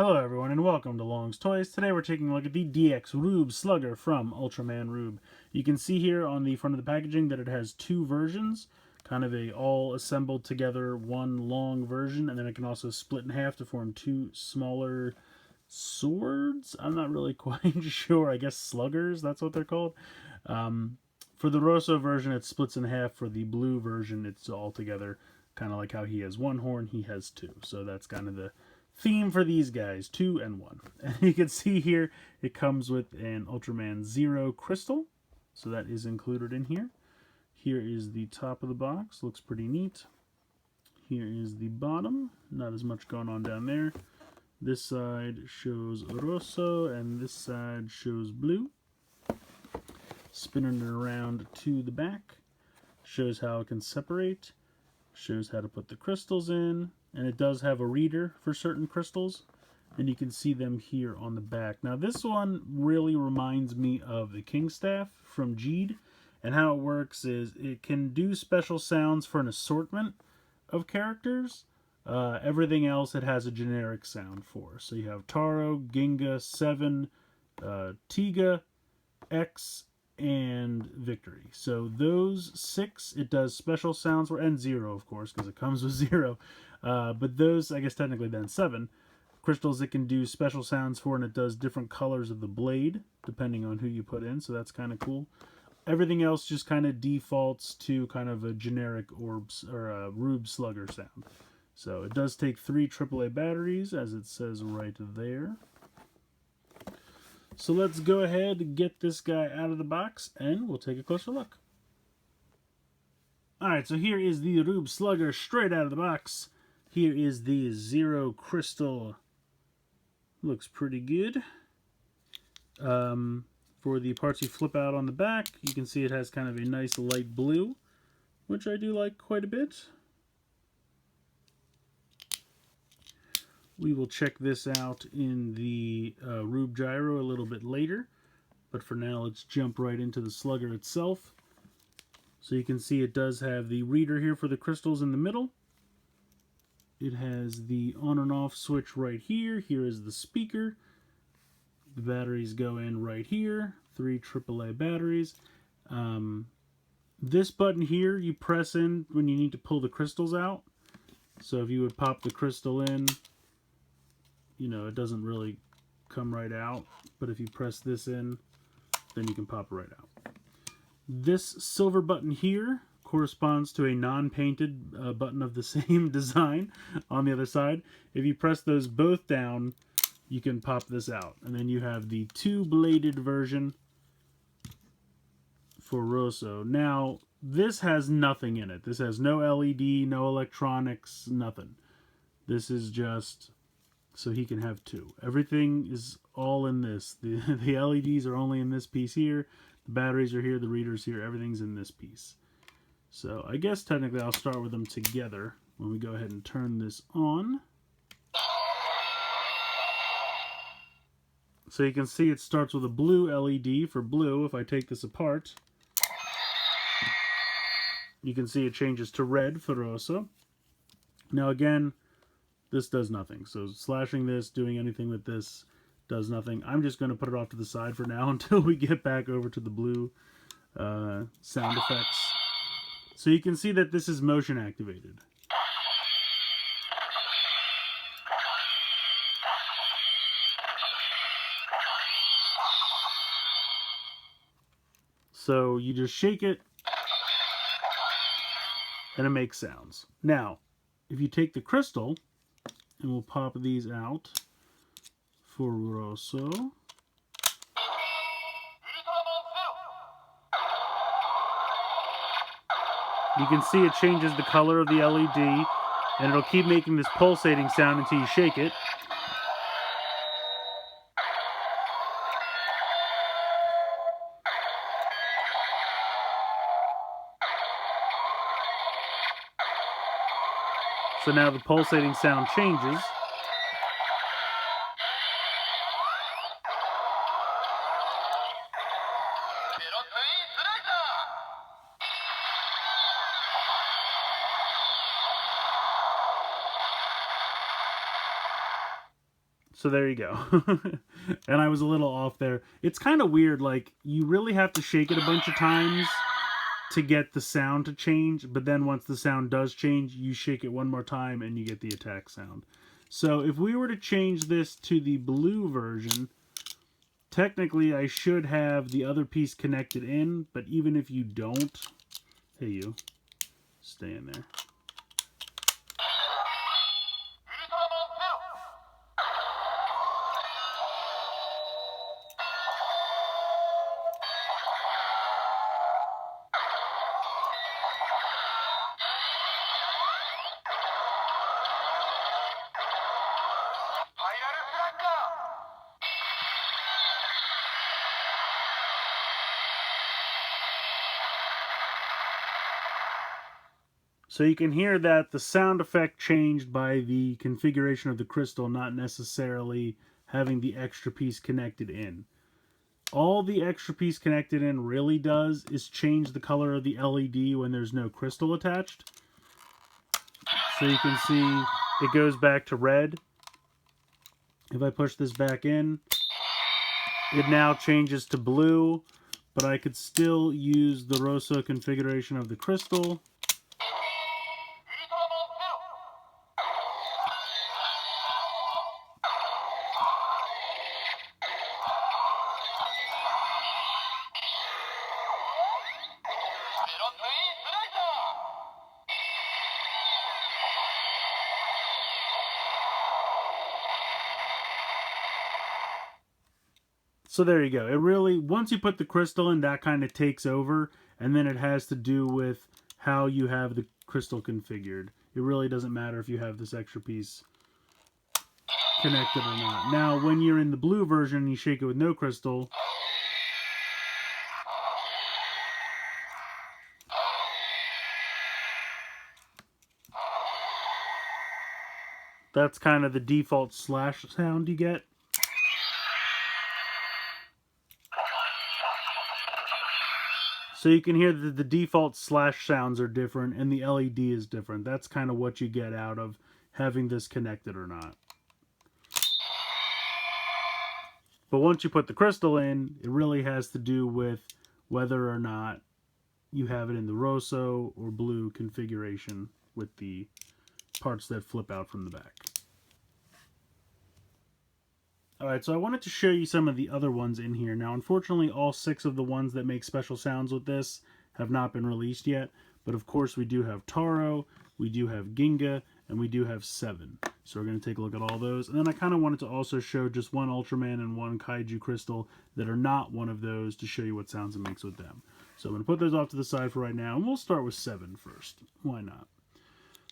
Hello everyone and welcome to Long's Toys. Today we're taking a look at the DX Rube Slugger from Ultraman Rube. You can see here on the front of the packaging that it has two versions, kind of a all assembled together one long version, and then it can also split in half to form two smaller swords. I'm not really quite sure. I guess sluggers, that's what they're called. For the Rosso version it splits in half. For the blue version it's all together, kind of like how he has one horn, he has two. So that's kind of the theme for these guys, 2 and 1. And you can see here it comes with an Ultraman Zero crystal, so that is included in here. Here is the top of the box, looks pretty neat. Here is the bottom, not as much going on down there. This side shows Rosso and this side shows blue. Spinning it around to the back, shows how it can separate, shows how to put the crystals in. And it does have a reader for certain crystals, and you can see them here on the back. Now this one really reminds me of the King Staff from Jeed, and how it works is it can do special sounds for an assortment of characters. Everything else it has a generic sound for. So you have Taro, Ginga, Seven, Tiga, X, and Victory. So those 6 it does special sounds for, and Zero of course because it comes with Zero. But those, I guess technically then 7 crystals it can do special sounds for, and it does different colors of the blade depending on who you put in, so that's kind of cool. Everything else just kind of defaults to kind of a generic orbs or a Rube Slugger sound. So it does take 3 AAA batteries, as it says right there. So let's go ahead and get this guy out of the box and we'll take a closer look. Alright, so here is the Rube Slugger straight out of the box. Here is the Zero crystal. Looks pretty good. For the parts you flip out on the back, you can see it has kind of a nice light blue, which I do like quite a bit. We will check this out in the Rube Gyro a little bit later, but for now let's jump right into the Slugger itself. So you can see it does have the reader here for the crystals in the middle. It has the on and off switch right here. Here is the speaker. The batteries go in right here. 3 AAA batteries. This button here you press in when you need to pull the crystals out. So if you would pop the crystal in, you know, it doesn't really come right out. But if you press this in, then you can pop it right out. This silver button here corresponds to a non-painted button of the same design on the other side. If you press those both down, you can pop this out. And then you have the 2-bladed version for Rosso. Now, this has nothing in it. This has no LED, no electronics, nothing. This is just so he can have 2. Everything is all in this. The LEDs are only in this piece here. The batteries are here, the reader's here, everything's in this piece. So I guess technically I'll start with them together when we go ahead and turn this on. So you can see it starts with a blue LED for blue. If I take this apart, you can see it changes to red for Rosso. Now again, this does nothing. So slashing this, doing anything with this, does nothing. I'm just going to put it off to the side for now until we get back over to the blue sound effects. So you can see that this is motion activated. So you just shake it and it makes sounds. Now, if you take the crystal, and we'll pop these out for Rosso. You can see it changes the color of the LED, and it'll keep making this pulsating sound until you shake it. So now the pulsating sound changes. So there you go. And I was a little off there. It's kind of weird, like, you really have to shake it a bunch of times to get the sound to change, but then once the sound does change, you shake it one more time and you get the attack sound. So if we were to change this to the blue version, technically I should have the other piece connected in, but even if you don't, hey you, stay in there. So you can hear that the sound effect changed by the configuration of the crystal, not necessarily having the extra piece connected in. All the extra piece connected in really does is change the color of the LED when there's no crystal attached. So you can see it goes back to red. If I push this back in, it now changes to blue, but I could still use the Rosso configuration of the crystal. So there you go. It really, once you put the crystal in, that kind of takes over, and then it has to do with how you have the crystal configured. It really doesn't matter if you have this extra piece connected or not. Now, when you're in the blue version and you shake it with no crystal, that's kind of the default slash sound you get. So you can hear that the default slash sounds are different and the LED is different. That's kind of what you get out of having this connected or not. But once you put the crystal in, it really has to do with whether or not you have it in the Rosso or blue configuration with the parts that flip out from the back. Alright, so I wanted to show you some of the other ones in here. Now, unfortunately, all 6 of the ones that make special sounds with this have not been released yet. But of course, we do have Taro, we do have Ginga, and we do have 7. So we're going to take a look at all those. And then I kind of wanted to also show just one Ultraman and one Kaiju Crystal that are not one of those to show you what sounds it makes with them. So I'm going to put those off to the side for right now, and we'll start with 7 first. Why not?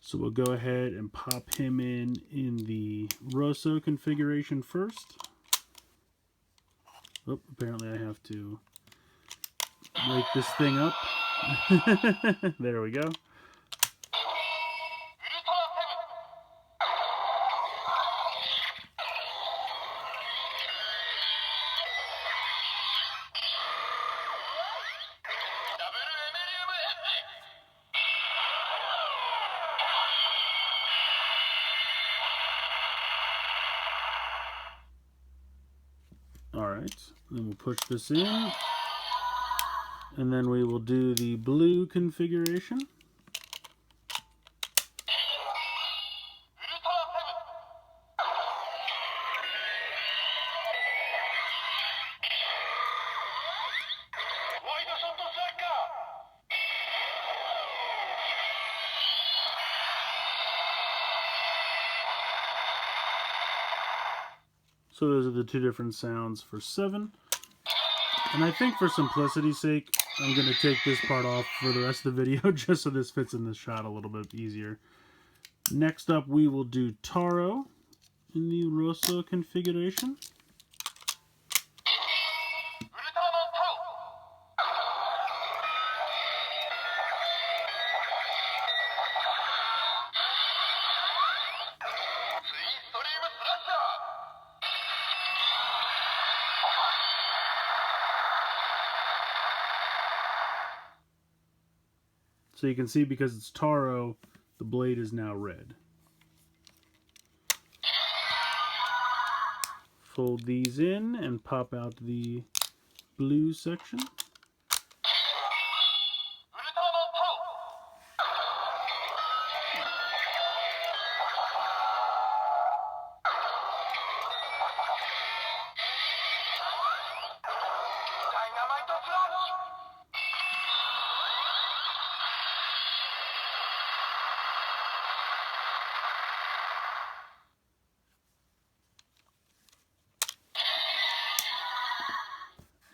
So we'll go ahead and pop him in the Rosso configuration first. Oh, apparently I have to wake this thing up. There we go. Alright, then we'll push this in, and then we will do the blue configuration. So those are the 2 different sounds for 7. And I think for simplicity's sake, I'm going to take this part off for the rest of the video, just so this fits in the shot a little bit easier. Next up, we will do Taro in the Rosso configuration. So you can see, because it's Taro, the blade is now red. fold these in and pop out the blue section.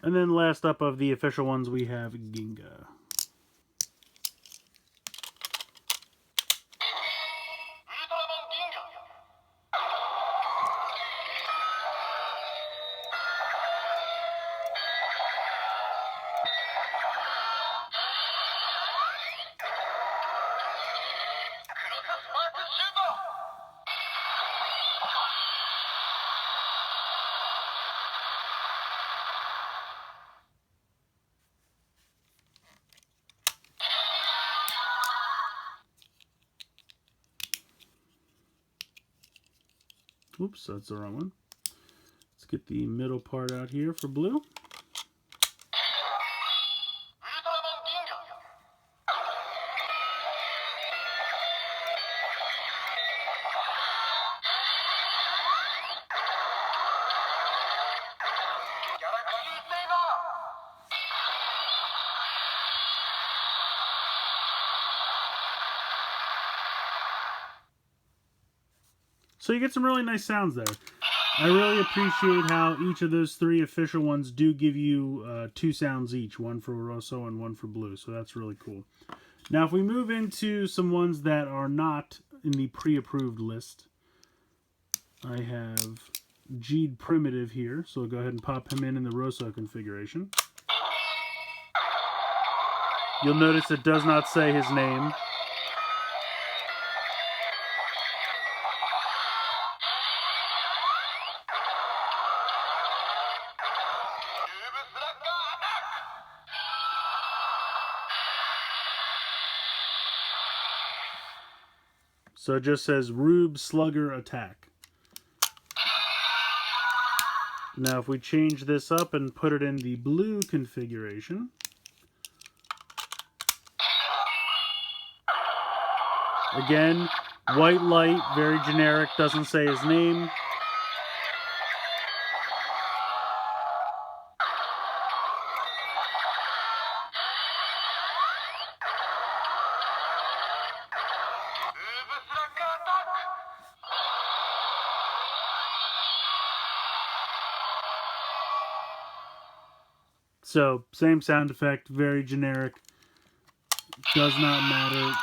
And then last up of the official ones, we have Ginga. Oops, that's the wrong one. Let's get the middle part out here for blue. So you get some really nice sounds there. I really appreciate how each of those three official ones do give you 2 sounds each, one for Rosso and one for blue, so that's really cool. Now if we move into some ones that are not in the pre-approved list, I have G'd Primitive here, so I'll go ahead and pop him in the Rosso configuration. You'll notice it does not say his name. So it just says Rube, Slugger, Attack. Now if we change this up and put it in the blue configuration, again, white light, very generic, doesn't say his name. So, same sound effect, very generic, does not matter.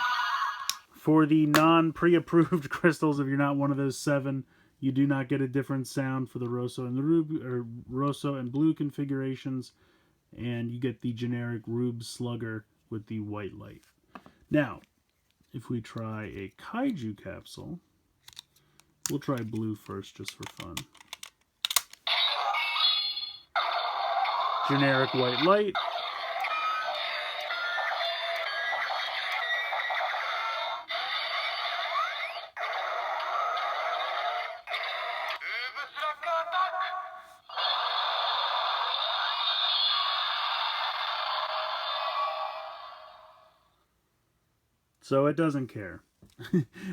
For the non-pre-approved crystals, if you're not one of those 7, you do not get a different sound for the Rosso and the Rube, or Rosso and blue configurations, and you get the generic Rube Slugger with the white light. Now, if we try a Kaiju capsule, we'll try blue first just for fun. Generic white light. So it doesn't care.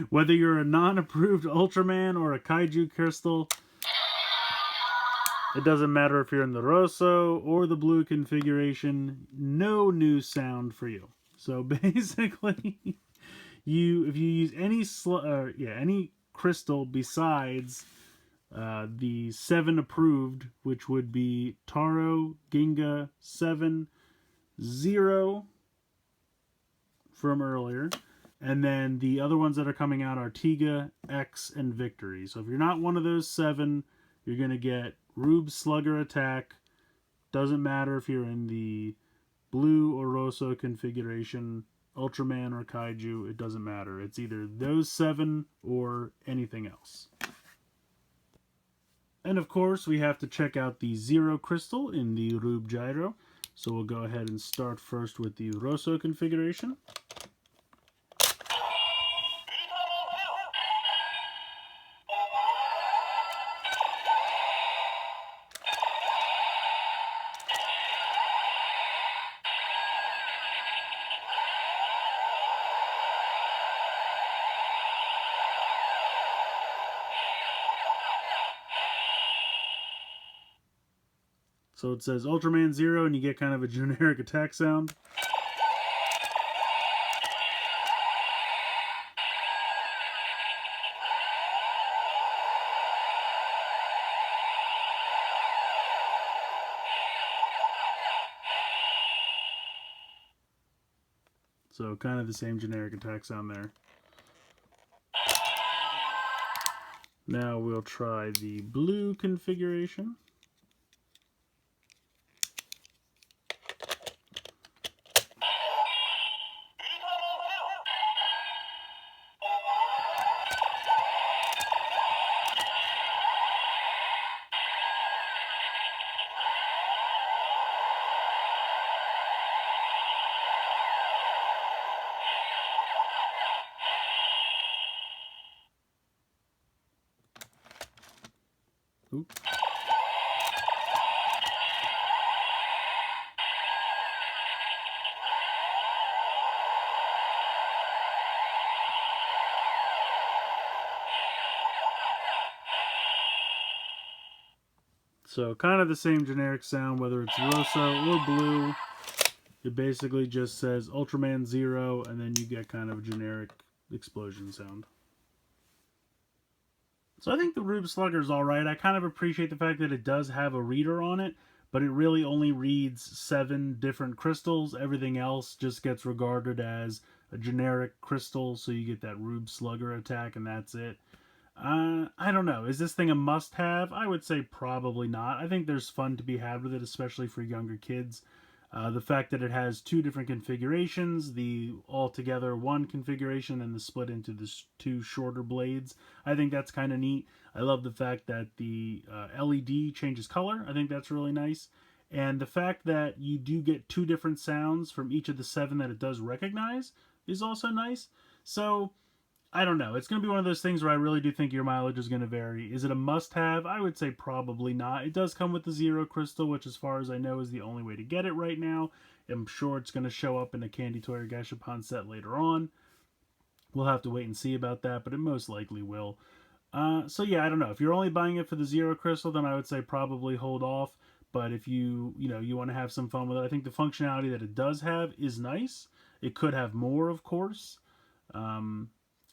Whether you're a non-approved Ultraman or a Kaiju crystal, it doesn't matter if you're in the Rosso or the blue configuration, no new sound for you. So basically, if you use any crystal besides the 7 approved, which would be Taro, Ginga, 7, 0 from earlier, and then the other ones that are coming out are Tiga, X, and Victory. So if you're not one of those 7, you're going to get Rube, Slugger, Attack. Doesn't matter if you're in the blue or Rosso configuration, Ultraman or Kaiju, it doesn't matter. It's either those 7 or anything else. And of course, we have to check out the 0 crystal in the Rube Gyro. So we'll go ahead and start first with the Rosso configuration. So it says Ultraman 0, and you get kind of a generic attack sound. So kind of the same generic attack sound there. Now we'll try the blue configuration. Oop. So kind of the same generic sound, whether it's Rosso or blue. It basically just says Ultraman 0, and then you get kind of a generic explosion sound. So I think the Rube Slugger is alright. I kind of appreciate the fact that it does have a reader on it, but it really only reads 7 different crystals. Everything else just gets regarded as a generic crystal, so you get that Rube Slugger attack, and that's it. I don't know. Is this thing a must-have? I would say probably not. I think there's fun to be had with it, especially for younger kids. The fact that it has 2 different configurations, the altogether 1 configuration and the split into the 2 shorter blades, I think that's kind of neat. I love the fact that the LED changes color. I think that's really nice. And the fact that you do get 2 different sounds from each of the 7 that it does recognize is also nice. So I don't know. It's going to be one of those things where I really do think your mileage is going to vary. Is it a must-have? I would say probably not. It does come with the Zero Crystal, which as far as I know is the only way to get it right now. I'm sure it's going to show up in a Candy Toy or Gashapon set later on. We'll have to wait and see about that, but it most likely will. So yeah, I don't know. If you're only buying it for the Zero Crystal, then I would say probably hold off. But if you want to have some fun with it, I think the functionality that it does have is nice. It could have more, of course.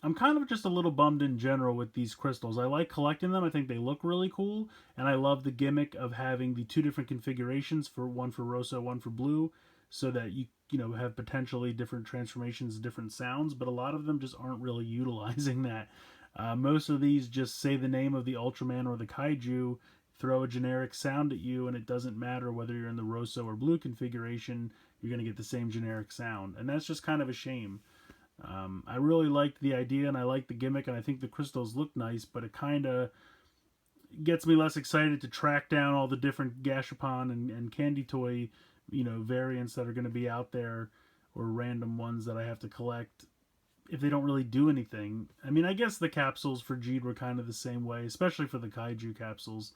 I'm kind of just a little bummed in general with these crystals. I like collecting them. I think they look really cool. And I love the gimmick of having the 2 different configurations, for one for Rosso, one for blue, so that you have potentially different transformations, different sounds. But a lot of them just aren't really utilizing that. Most of these just say the name of the Ultraman or the Kaiju, throw a generic sound at you, and it doesn't matter whether you're in the Rosso or blue configuration, you're going to get the same generic sound. And that's just kind of a shame. I really liked the idea, and I like the gimmick, and I think the crystals look nice, but it kind of gets me less excited to track down all the different Gashapon and Candy Toy, variants that are going to be out there, or random ones that I have to collect if they don't really do anything. I mean, I guess the capsules for Jeed were kind of the same way, especially for the Kaiju capsules.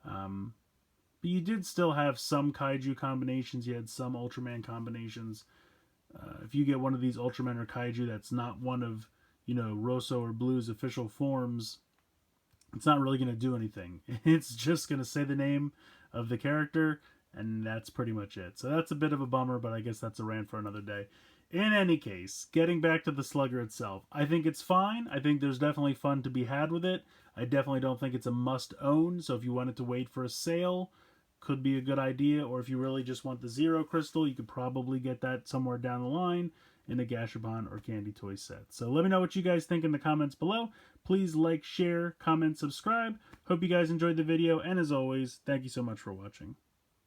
But you did still have some Kaiju combinations. You had some Ultraman combinations. If you get one of these Ultraman or Kaiju that's not one of, Rosso or Blue's official forms, it's not really going to do anything. It's just going to say the name of the character, and that's pretty much it. So that's a bit of a bummer, but I guess that's a rant for another day. In any case, getting back to the Slugger itself, I think it's fine. I think there's definitely fun to be had with it. I definitely don't think it's a must-own, so if you wanted to wait for a sale, could be a good idea. Or if you really just want the Zero Crystal, you could probably get that somewhere down the line in a Gashapon or Candy Toy set. So let me know what you guys think in the comments below. Please like, share, comment, subscribe. Hope you guys enjoyed the video, and as always, thank you so much for watching.